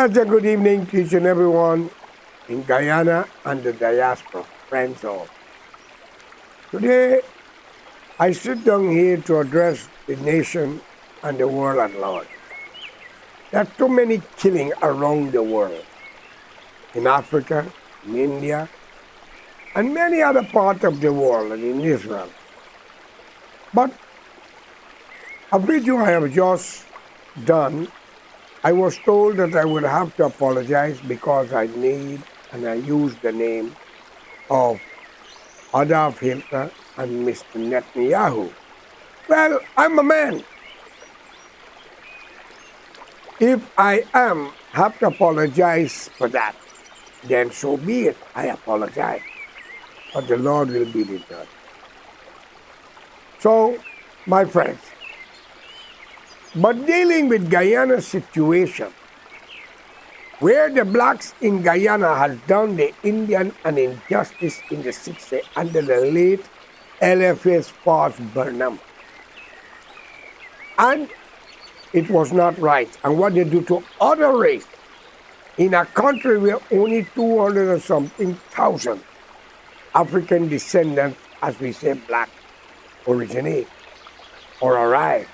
pleasant good evening to each and everyone in Guyana and the diaspora, friends all. Today, I sit down here to address the nation and the world at large. There are too many killing around the world, in Africa, in India, and many other parts of the world, and in Israel. But a video I have just done, I was told that I would have to apologize because I used the name of Adolf Hitler and Mr. Netanyahu. Well, I'm a man. If I have to apologize for that, then so be it. I apologize. But the Lord will be the judge. So, my friends, but dealing with Guyana's situation, where the blacks in Guyana had done the Indian an injustice in the 60s under the late LFA's Fast Burnham. And it was not right. And what they do to other race in a country where only 200 or something thousand African descendants, as we say, black, originate or arrive.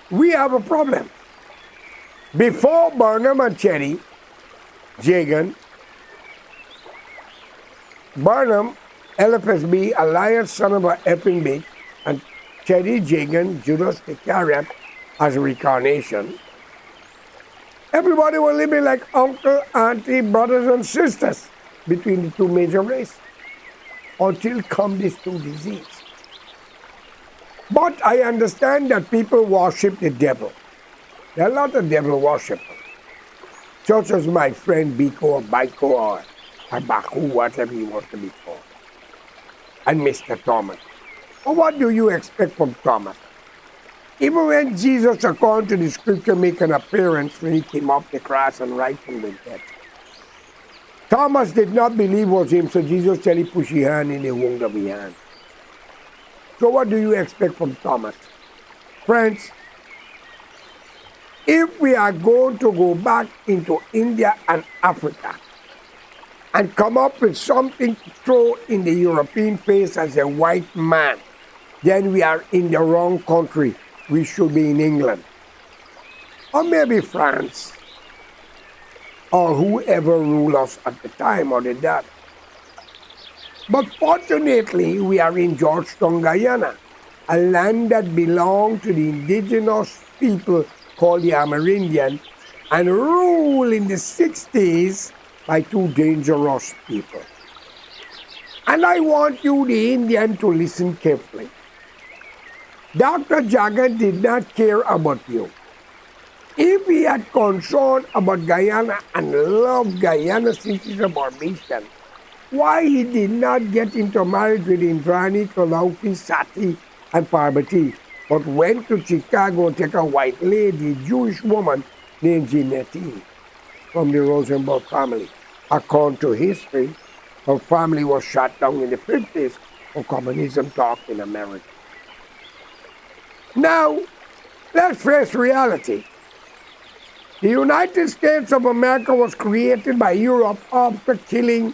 We have a problem. Before Burnham and Cherry Jagan, Burnham, LFSB, a liar son of a effing bitch, and Cherry Jagan, Judas Iscariot, as a reincarnation, everybody was living like uncle, auntie, brothers, and sisters between the two major races until come these two diseases. But I understand that people worship the devil. There are a lot of devil worshippers. Such as my friend Biko or Baiko or Baku, whatever he wants to be called. And Mr. Thomas. But what do you expect from Thomas? Even when Jesus, according to the scripture, made an appearance when he came off the cross and right from the dead, Thomas did not believe it was him, so Jesus said he pushed his hand in the wound of his hand. So what do you expect from Thomas? Friends, if we are going to go back into India and Africa and come up with something to throw in the European face as a white man, then we are in the wrong country. We should be in England. Or maybe France. Or whoever ruled us at the time or did that. But fortunately, we are in Georgetown, Guyana, a land that belonged to the indigenous people called the Amerindian and ruled in the 60s by two dangerous people. And I want you, the Indian, to listen carefully. Dr. Jagan did not care about you. If he had concern about Guyana and loved Guyana since his formation, why he did not get into marriage with Indrani, Kalauki, Sati, and Parvati, but went to Chicago and take a white lady, Jewish woman named Jeanette from the Rosenberg family. According to history, her family was shot down in the 50s for communism talk in America. Now, let's face reality. The United States of America was created by Europe after killing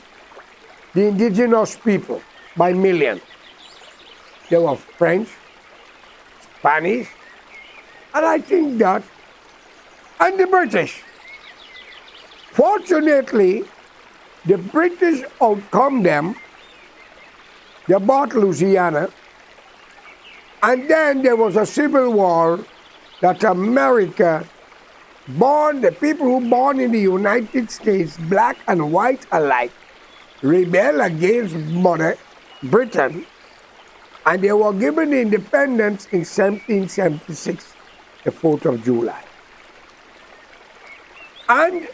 the indigenous people by millions. They were French, Spanish, and I think that, and the British. Fortunately, the British outcome them. They bought Louisiana, and then there was a civil war that America born, the people who born in the United States, black and white alike, rebel against Mother Britain, and they were given independence in 1776, the 4th of July. And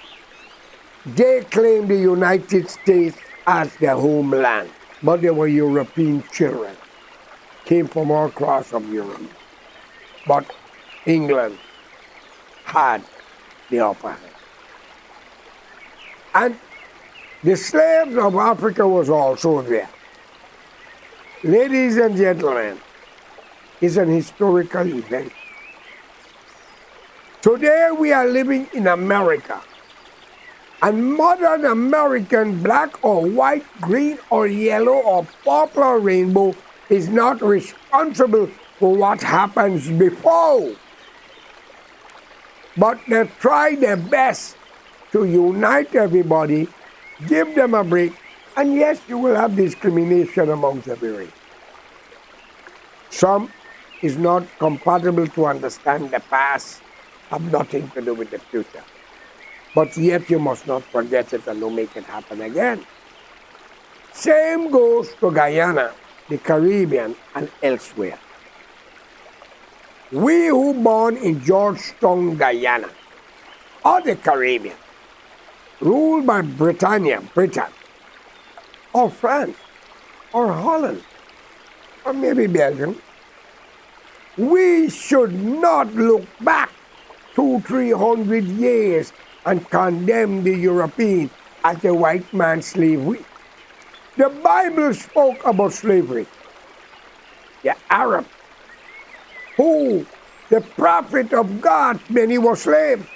they claimed the United States as their homeland, but they were European children, came from all across of Europe. But England had the upper hand. And the slaves of Africa was also there. Ladies and gentlemen, it's an historical event. Today we are living in America. And modern American, black or white, green or yellow or purple or rainbow, is not responsible for what happens before. But they try their best to unite everybody, give them a break, and yes, you will have discrimination amongst every race. Some is not compatible to understand the past, have nothing to do with the future. But yet you must not forget it and don't make it happen again. Same goes to Guyana, the Caribbean, and elsewhere. We who born in Georgetown, Guyana, or the Caribbean, ruled by Britain, or France, or Holland, or maybe Belgium, we should not look back 200-300 years and condemn the European as the white man's slavery. The Bible spoke about slavery. The Arab, who the prophet of God, many were slaves.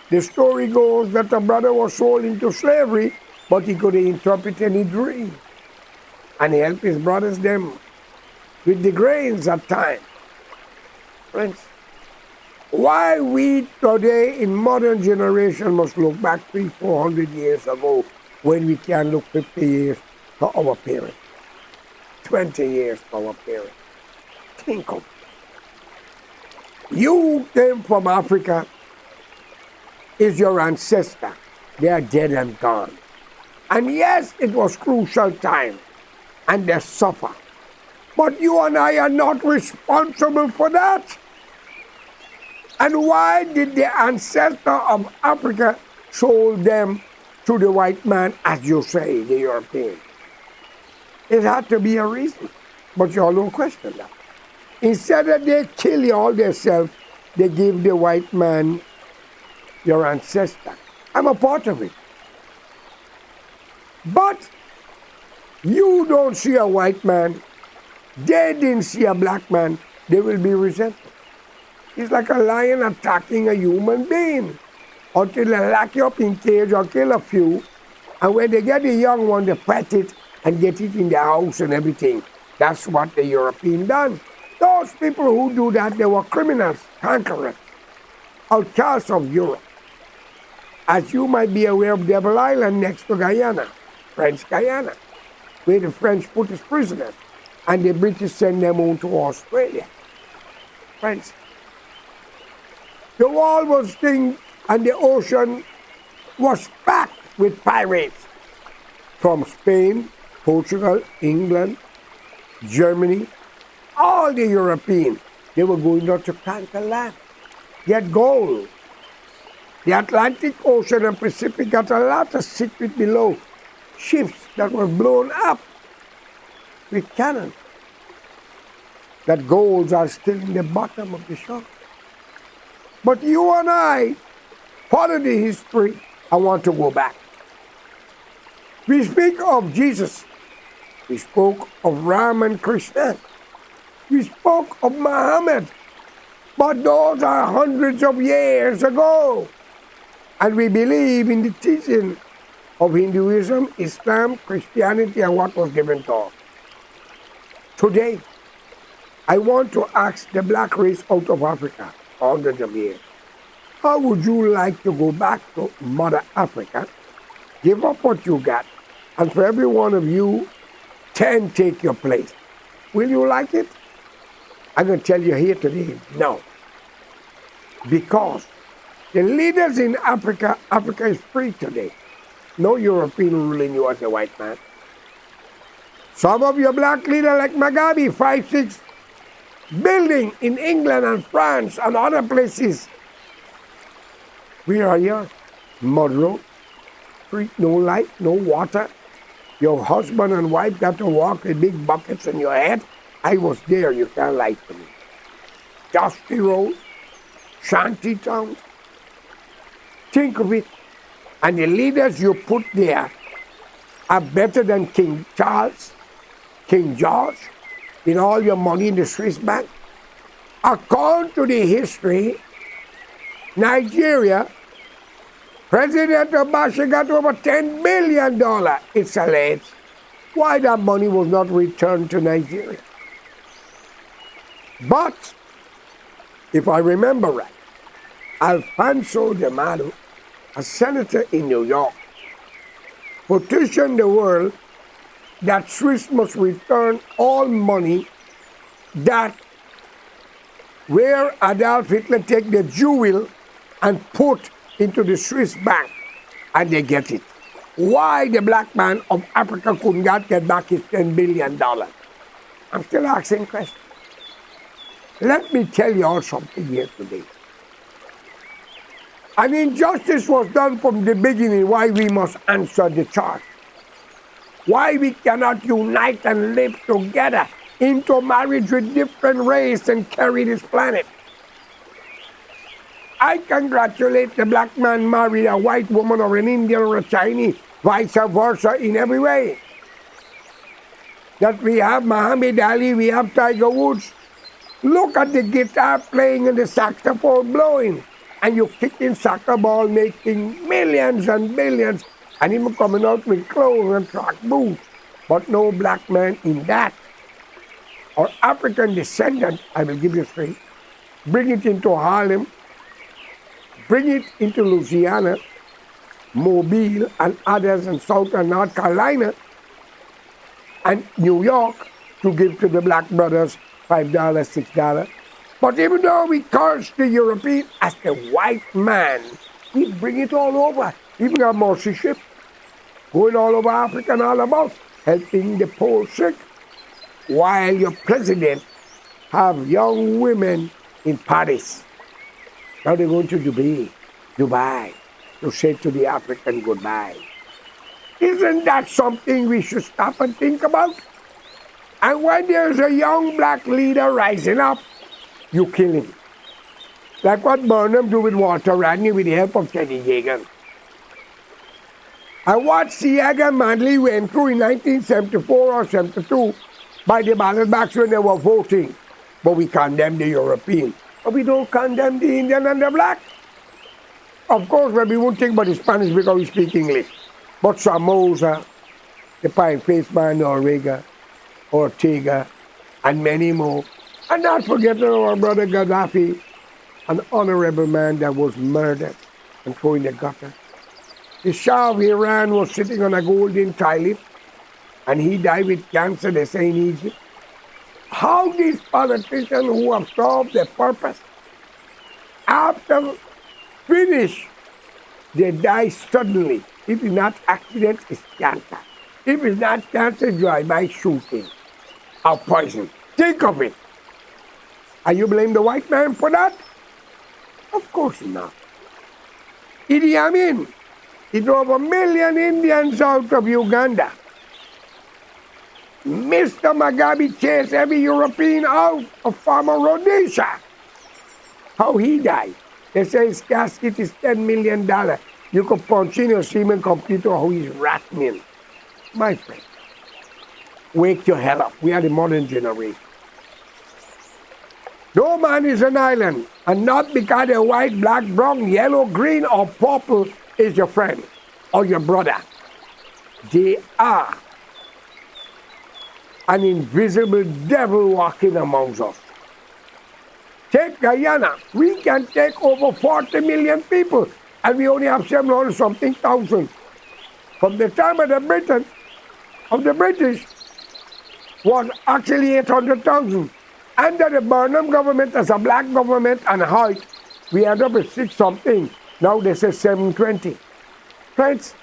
The story goes that a brother was sold into slavery, but he couldn't interpret any dream. And he helped his brothers them with the grains at times. Friends, why we today in modern generation must look back 300-400 years ago when we can look 50 years to our parents, 20 years to our parents. Think of it. You came from Africa, is your ancestor. They are dead and gone. And yes, it was crucial time, and they suffer. But you and I are not responsible for that. And why did the ancestor of Africa sold them to the white man, as you say, the European? It had to be a reason, but you all don't question that. Instead of they kill you all themselves, they give the white man your ancestor. I'm a part of it. But you don't see a white man, they didn't see a black man, they will be resentful. It's like a lion attacking a human being until they lock you up in cage or kill a few. And when they get the young one, they pet it and get it in the house and everything. That's what the European done. Those people who do that, they were criminals, conquerors, outcasts of Europe. As you might be aware of Devil Island next to Guyana, French Guyana, where the French put as prisoners and the British sent them on to Australia. Friends, the wall was thin and the ocean was packed with pirates from Spain, Portugal, England, Germany, all the Europeans. They were going out to conquer land, get gold. The Atlantic Ocean and Pacific got a lot of secret below. Ships that were blown up with cannon. That golds are still in the bottom of the shore. But you and I, part of the history, I want to go back. We speak of Jesus. We spoke of Ram and Krishna. We spoke of Muhammad. But those are hundreds of years ago. And we believe in the teaching of Hinduism, Islam, Christianity, and what was given to us. Today, I want to ask the black race out of Africa, hundreds of years, how would you like to go back to Mother Africa, give up what you got, and for every one of you, 10 take your place? Will you like it? I'm going to tell you here today, no. Because the leaders in Africa, Africa is free today. No European ruling you as a white man. Some of your black leaders like Mugabe, 5-6, building in England and France and other places. Where are yours? Mud road, street, no light, no water. Your husband and wife got to walk with big buckets on your head. I was there, you can't lie to me. Dusty road, shanty towns. Think of it. And the leaders you put there are better than King Charles, King George, with all your money in the Swiss bank. According to the history, Nigeria, President Obama got over $10 billion, it's alleged. Why that money was not returned to Nigeria? But, if I remember right, Alfonso de Mato, a senator in New York, petitioned the world that Swiss must return all money that where Adolf Hitler take the jewel and put into the Swiss bank, and they get it. Why the black man of Africa could not get back his $10 billion? I'm still asking questions. Let me tell you all something here today. An injustice was done from the beginning why we must answer the charge. Why we cannot unite and live together into marriage with different race and carry this planet. I congratulate the black man married a white woman or an Indian or a Chinese, vice versa in every way. That we have Muhammad Ali, we have Tiger Woods. Look at the guitar playing and the saxophone blowing. And you're kicking soccer ball, making millions and billions, and even coming out with clothes and track boots. But no black man in that. Or African descendant, I will give you three. Bring it into Harlem, bring it into Louisiana, Mobile, and others in South and North Carolina, and New York to give to the black brothers $5, $6. But even though we curse the European as the white man, we bring it all over. Even our mercy ship going all over Africa and all about, helping the poor sick, while your president have young women in Paris. Now they're going to Dubai, to say to the African goodbye. Isn't that something we should stop and think about? And when there's a young black leader rising up, you kill him. Like what Burnham do with Walter Rodney with the help of Teddy Yeagan. And what Siaga Manley went through in 1974 or 72 by the ballot box when they were voting. But we condemn the European. But we don't condemn the Indian and the black. Of course, we won't think about the Spanish because we speak English. But Somoza, the pine-faced man, Noriega, Ortega, and many more. And not forgetting our brother Gaddafi, an honorable man that was murdered and thrown in the gutter. The Shah of Iran was sitting on a golden toilet, and he died with cancer, they say in Egypt. How these politicians who have solved their purpose, after finish, they die suddenly. If it's not accident, it's cancer. If it's not cancer, drive-by shooting or poison. Think of it. Are you blame the white man for that? Of course not. Idi Amin, he drove 1 million Indians out of Uganda. Mr. Mugabe chased every European out of Farmer Rhodesia. How he died? They say his casket is $10 million. You could punch in your Siemens computer how he's rattling. My friend, wake your hell up. We are the modern generation. No man is an island, and not because they're white, black, brown, yellow, green, or purple is your friend or your brother. They are an invisible devil walking amongst us. Take Guyana. We can take over 40 million people, and we only have 700-something thousand. From the time of the British, was actually 800,000. Under the Burnham government, as a black government and height, we end up with 6-something. Now they say 720. Friends,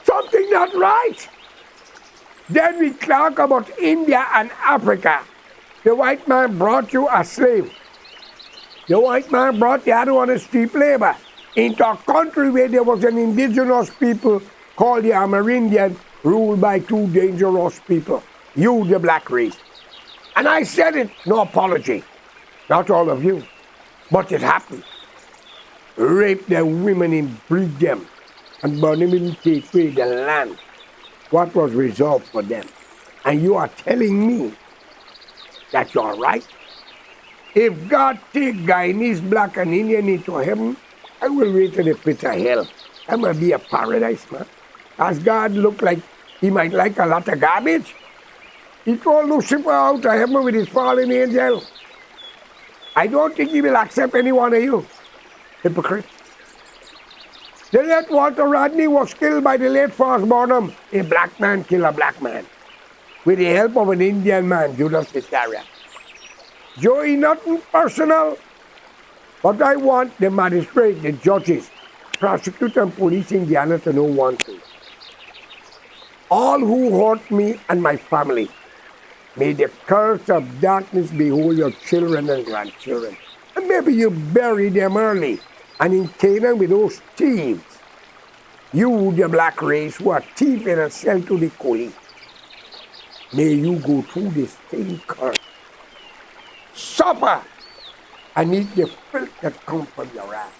something not right. Then we talk about India and Africa. The white man brought you a slave. The white man brought the other one as cheap labor into a country where there was an indigenous people called the Amerindian, ruled by two dangerous people. You, the black race. And I said it, no apology. Not all of you. But it happened. Rape their women and breed them. And burn them and take away the land. What was reserved for them. And you are telling me that you are right? If God take Guyanese, black, and Indian into heaven, I will wait to the pit of hell. That might be a paradise, man. As God look like he might like a lot of garbage. He threw Lucifer out of heaven with his fallen angel. I don't think he will accept any one of you. Hypocrite. The late Walter Rodney was killed by the late Frost Bottom. A black man killed a black man. With the help of an Indian man, Judas Iscariot. Joey, nothing personal. But I want the magistrate, the judges, prosecutor, and police in Guyana to know one thing. All who hurt me and my family, may the curse of darkness behold your children and grandchildren. And maybe you bury them early. And in Canaan with those thieves, you, the black race, who are thieving and sell to the coolie, may you go through the same curse. Suffer and eat the filth that comes from your ass.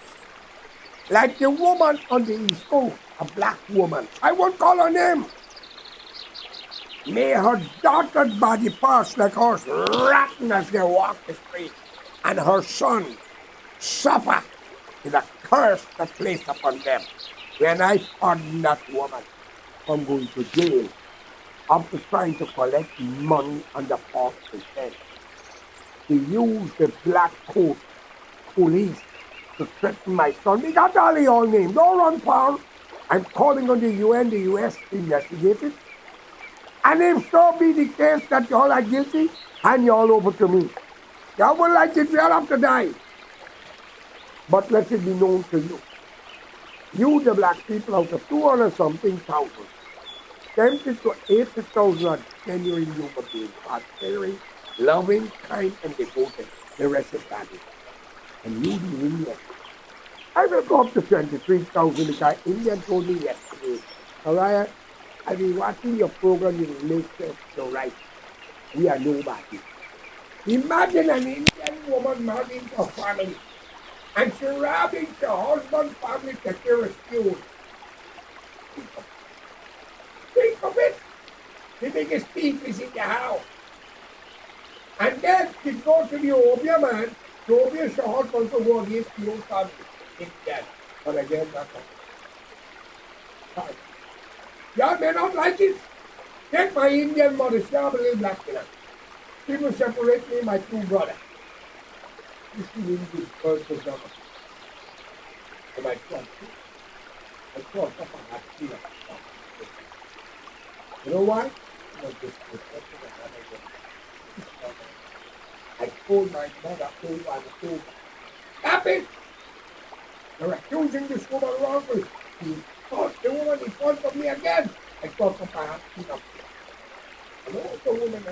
Like the woman on the East Coast, a black woman. I won't call her name. May her daughter's body pass like horse rotten as they walk the street, and her son suffer with a curse that placed upon them. When I pardon that woman from going to jail, after trying to collect money on the false pretense, to use the black coat police to threaten my son. We got all your names. Don't run, Paul. I'm calling on the UN, the US to investigate it. And if so be the case that y'all are guilty, hand y'all over to me. Y'all will like it, y'all have to die. But let it be known to you. You, the black people, out of 200-something thousand, tempted to 80,000 are genuine human beings, are caring, loving, kind, and devoted. The rest is bad. And you, the Indian, I will go up to 23,000. The guy Indian told me yesterday, Araya, I've been watching your program, you will make sense. You're right. We are nobody. Imagine an Indian woman marrying a family and she robbing her husband's family to carry a skewed. Think of it. The biggest thief is in the house. And then she goes to the Obia man. The Obia is her husband to go against the old family. In that. But again, that's all. Y'all may not like it. Take my Indian mother, she have a little black in her. She will separate me and my two brothers. This is really good person number. And my son, I thought up on that fear. You know why? I told my mother over and over, stop it! They're accusing this woman wrongly. He fought the woman in front of me again. I thought up my hand, I know the woman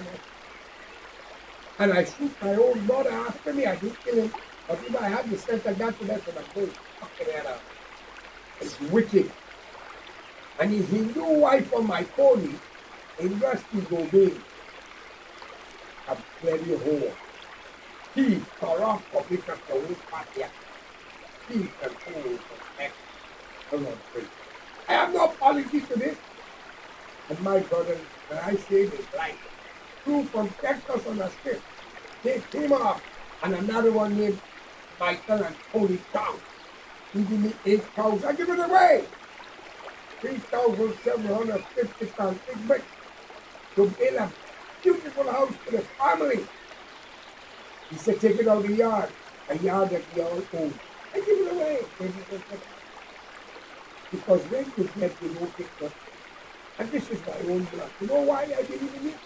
and I shoot my own brother after me. I didn't kill him. But if I had the sense of God to that, I'd go fucking that up. It's wicked. And his Hindu wife on my pony, in rest is obeying. A bloody whore. He corrupt public of the whole party. He controls the next. I have no politics to this. And my brother, when I say this, right, flew from Texas on a ship. They came off, and another one named Michael and Tony Chow. He gave me 8 cows. I give it away. 3,750 pounds. Big bricks to build a beautiful house for the family. He said, take it out of the yard, a yard that we all own. I give it away. Because when you get, you don't take nothing. And this is my own blood. You know why I believe in it?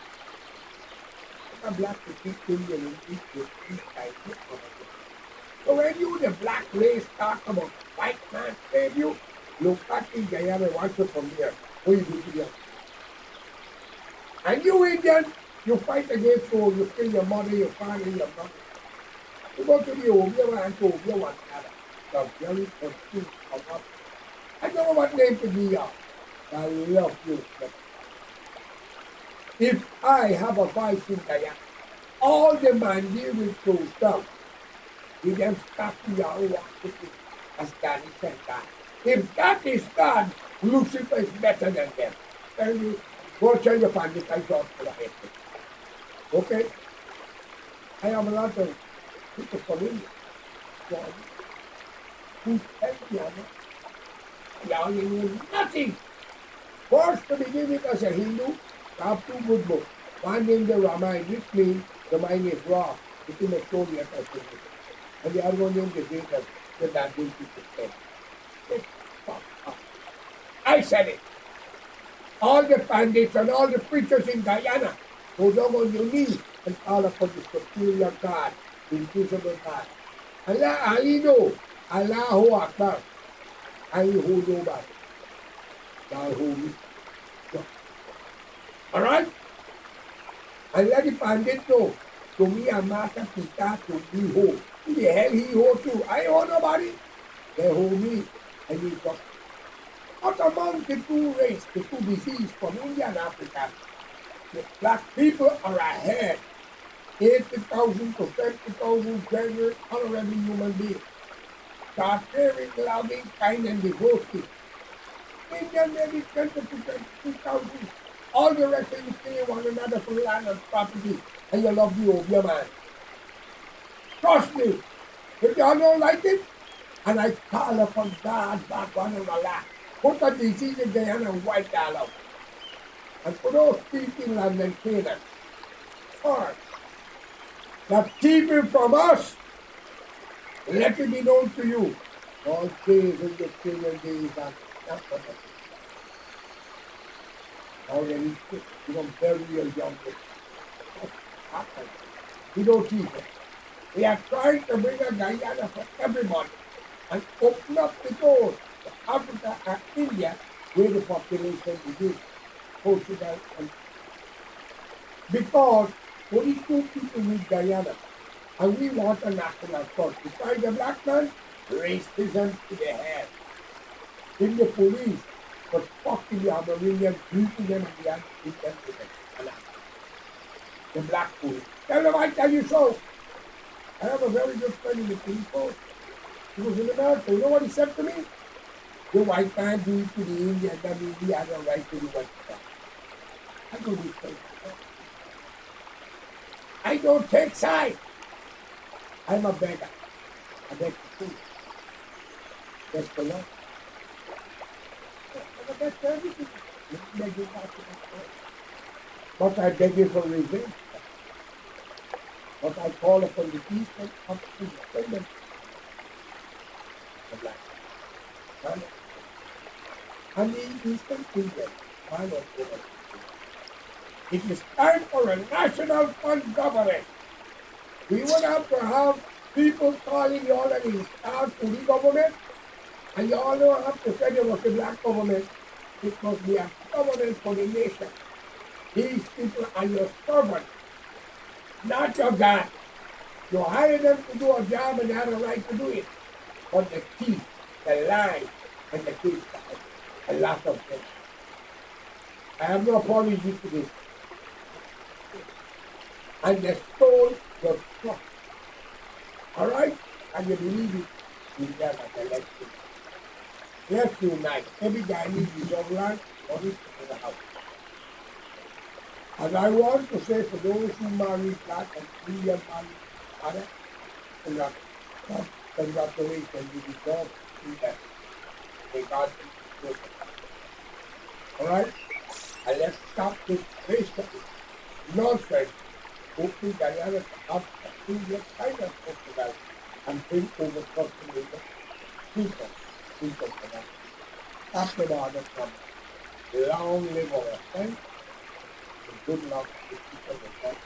I'm black to keep Indian and eat with these guys. So when you, the black race, talk about white man save you, look back in Guyana and watch it from here. What you do to them? And you Indian, you fight against war, you kill your mother, your father, your brother. You go to the Obia and to Obia one another. The very confused of us. I don't know what name to give you. I love you. If I have a vice in Guyana, all the Mandi will close down. We then stop the hour as God is said God. If that is God, Lucifer is better than them. Tell you, go tell your family I talk for the head. Okay? I have a lot of people from India, who tell Guyana, y'all knew nothing. First to begin with, as a Hindu, you have two good books. One named the Ramayana, which means the mind is raw. It is a story of a thing. And the other one named the Vedas, the that will keep it dead. I said it. All the pandits and all the preachers in Guyana go down on your knees and call upon the superior God, the invisible God. Allah Alino, Allahu Akbar, Allahu Nobody, Allahu. Alright? And let the pandit know, to me a Mata Pita, to me ho. Who the hell he ho too? I owe nobody. They owe me. And he talk. What among the two races, the two diseases from India and Africa, the black people are ahead. 80,000 to 20,000 genuine, honorable human beings. They are caring, loving, kind, and devoted. Indian maybe 20 to 22,000. All the rest of you kill one another for land and property, and you love the Obeah man. Trust me, if y'all don't like it, and I call upon God back on Allah, put a disease in Guyana and wipe that out. And for those people in land and Canaan, or that keeping from us, let it be known to you. All days in the children days are not for us. Already become very young. We don't teach it. We are trying to bring a Guyana for everybody and open up the doors to Africa and India where the population begins. Portugal and because only two people need Guyana and we want a national cause. Besides the black man, racism to the head. In the police, but fucking the Amerindians, beating them in the hand, beat them to the black police. Tell them I tell you so. I have a very good friend in the police force. He was in America. You know what he said to me? The white man do it to the Indian, that means he has a right to do what he does. I don't do things. I don't take sides. I'm a beggar. I beg for food. That's the law. I beg for everything. But I beg you for revenge. But I call upon the eastern up to defend the black. And the eastern Indian, it is time for a national fund government. We would have to have people calling you all and install to the government, and you all don't have to say it was the black government. It must be a government for the nation. These people are your servants, not your God. You hire them to do a job and they have a right to do it. But the thief, the lie, and the thief, a lot of them. I have no apology to this. And they stole your trust. All right? And you believe it, you get an election. Let's unite. Every Guyanese deserves land, money to the house. And I want to say for those who marry black and Indian married father, congratulations, you deserve to do that. May God be with you. All right? And let's stop this racist nonsense. Open Guyana to Africa, India, China, Portugal, and bring over cultivated people for that. Stop the border from long live our friends, and good luck to people of that.